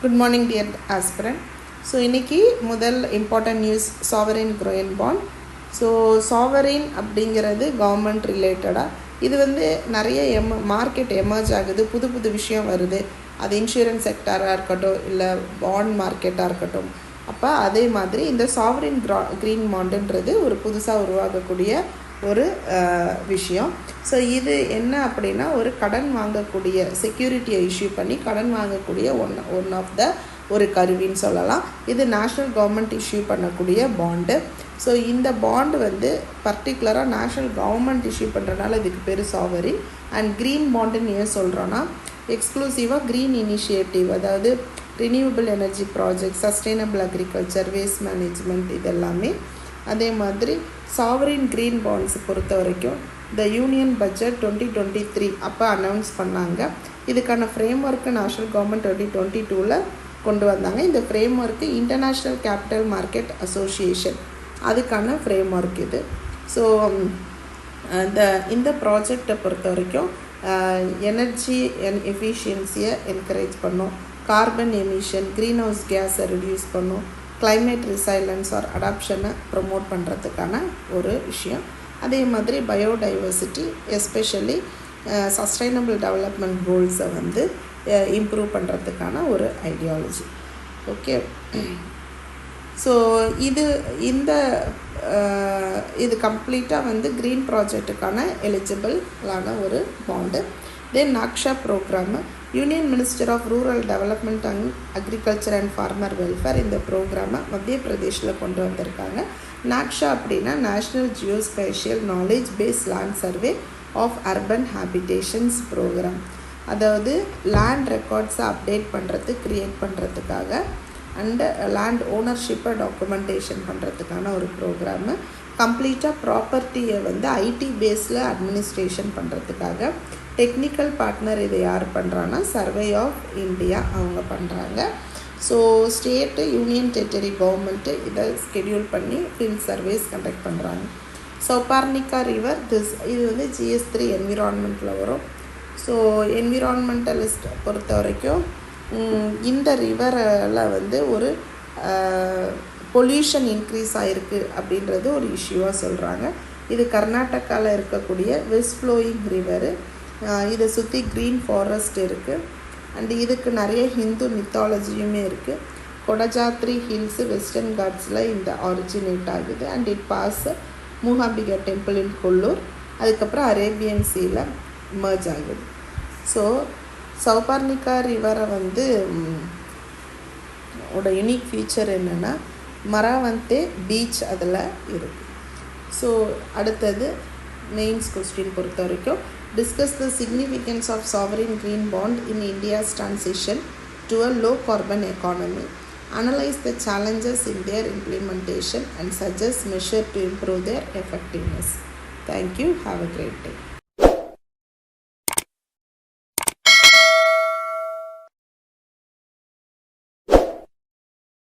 Good morning, dear aspirant. So, இன்னைக்கு முதல் important news sovereign green bond. So sovereign அப்படிங்கிறது government ரிலேட்டடாக இது நிறைய மார்க்கெட் எமர்ஜ் ஆகுது, புது புது விஷயம் வருது. அது இன்சூரன்ஸ் செக்டாராக இருக்கட்டும், இல்லை பாண்ட் மார்க்கெட்டாக இருக்கட்டும். அப்போ அதே மாதிரி இந்த சாவரின் க்ரீன் பாண்டுன்றது ஒரு புதுசாக உருவாகக்கூடிய ஒரு விஷயம். ஸோ இது என்ன அப்படின்னா, ஒரு கடன் வாங்கக்கூடிய செக்யூரிட்டியை இஷ்யூ பண்ணி கடன் வாங்கக்கூடிய ஒன் ஆஃப் த ஒரு கருவின்னு சொல்லலாம். இது நேஷ்னல் கவர்மெண்ட் இஷ்யூ பண்ணக்கூடிய பாண்டு. ஸோ இந்த பாண்டு பர்டிகுலராக நேஷ்னல் கவர்மெண்ட் இஷ்யூ பண்ணுறதுனால இதுக்கு பேர் சாவரின். அண்ட் க்ரீன் பாண்டுன்னு ஏன் சொல்கிறோன்னா, எக்ஸ்க்ளூசிவாக க்ரீன் இனிஷியேட்டிவ், அதாவது renewable energy project, sustainable agriculture, waste management, இதெல்லாமே. அதே மாதிரி சாவரின் க்ரீன் பாண்ட்ஸ் பொறுத்த வரைக்கும் த யூனியன் பட்ஜெட் 2023 அப்போ அனௌன்ஸ் பண்ணாங்க. இதுக்கான ஃப்ரேம் ஒர்க்கு நேஷ்னல் கவர்மெண்ட் 2022 கொண்டு வந்தாங்க. இந்த ஃப்ரேம் ஒர்க்கு இன்டர்நேஷ்னல் கேபிட்டல் மார்க்கெட் அசோசியேஷன், அதுக்கான ஃப்ரேம் ஒர்க் இது. ஸோ இந்த ப்ராஜெக்டை பொறுத்த வரைக்கும் எனர்ஜி எஃபிஷியன்சியை என்கரேஜ் பண்ணும், கார்பன் எமிஷன், க்ரீன் ஹவுஸ் கேஸை ரிடியூஸ் பண்ணும், கிளைமேட் ரிசைலன்ஸ் ஆர் அடாப்ஷனை ப்ரமோட் பண்ணுறதுக்கான ஒரு விஷயம். அதே மாதிரி பயோடைவர்சிட்டி, எஸ்பெஷலி சஸ்டைனபிள் டெவலப்மெண்ட் கோல்ஸை இம்ப்ரூவ் பண்ணுறதுக்கான ஒரு ஐடியாலஜி. ஓகே, ஸோ இது கம்ப்ளீட்டாக க்ரீன் ப்ராஜெக்டுக்கான எலிஜிபிளான ஒரு bond. Then Naksha programme, union minister of rural development and agriculture and farmer welfare இந்த ப்ரோக்ராமை மத்திய பிரதேஷில் கொண்டு வந்திருக்காங்க. நாக்ஷா அப்படின்னா national geospatial knowledge base land survey of urban habitations programme. அதாவது லேண்ட் ரெக்கார்ட்ஸை அப்டேட் பண்ணுறது, க்ரியேட் பண்ணுறதுக்காக அண்டு லேண்ட் ஓனர்ஷிப்பை டாக்குமெண்டேஷன் பண்ணுறதுக்கான ஒரு ப்ரோக்ராமு. கம்ப்ளீட்டாக ப்ராப்பர்ட்டியை ஐடி பேஸில் அட்மினிஸ்ட்ரேஷன் பண்ணுறதுக்காக. டெக்னிக்கல் பார்ட்னர் இதை யார் பண்ணுறான்னா சர்வே ஆஃப் இந்தியா அவங்க பண்ணுறாங்க. So state, union territory government இதை ஸ்கெடியூல் பண்ணி ஃபீல்ட் சர்வேஸ் கண்டக்ட் பண்ணுறாங்க. சௌபார்ணிகா ரிவர் இது GS3 என்விரான்மெண்ட்டில் வரும். ஸோ என்விரான்மெண்டலிஸ்ட் பொறுத்த வரைக்கும் இந்த ரிவரில் ஒரு பொல்யூஷன் இன்க்ரீஸ் ஆகிருக்கு அப்படின்றது ஒரு இஷ்யூவாக சொல்கிறாங்க. இது கர்நாடகாவில் இருக்கக்கூடிய வெஸ்ட் ஃப்ளோயிங் ரிவரு. இதை சுற்றி க்ரீன் ஃபாரஸ்ட் இருக்குது. அண்டு இதுக்கு நிறைய ஹிந்து மித்தாலஜியுமே இருக்குது. கொடஜாத்ரி ஹில்ஸு வெஸ்டர்ன் காட்ஸில் இந்த ஆரிஜினேட் ஆகுது. And it pass Mookambika temple in Kollur. அதுக்கப்புறம் அரேபியன் சீல மர்ஜ் ஆகுது. ஸோ சௌபார்ணிகா ரிவரை யுனிக் ஃபீச்சர் என்னென்னா மராவந்தே பீச் அதில் இருக்குது. ஸோ அடுத்தது மெயின்ஸ் கொஸ்டின் பொறுத்த வரைக்கும், discuss the significance of sovereign green bond in India's transition to a low carbon economy, analyze the challenges in their implementation and suggest measures to improve their effectiveness. Thank you. Have a great day.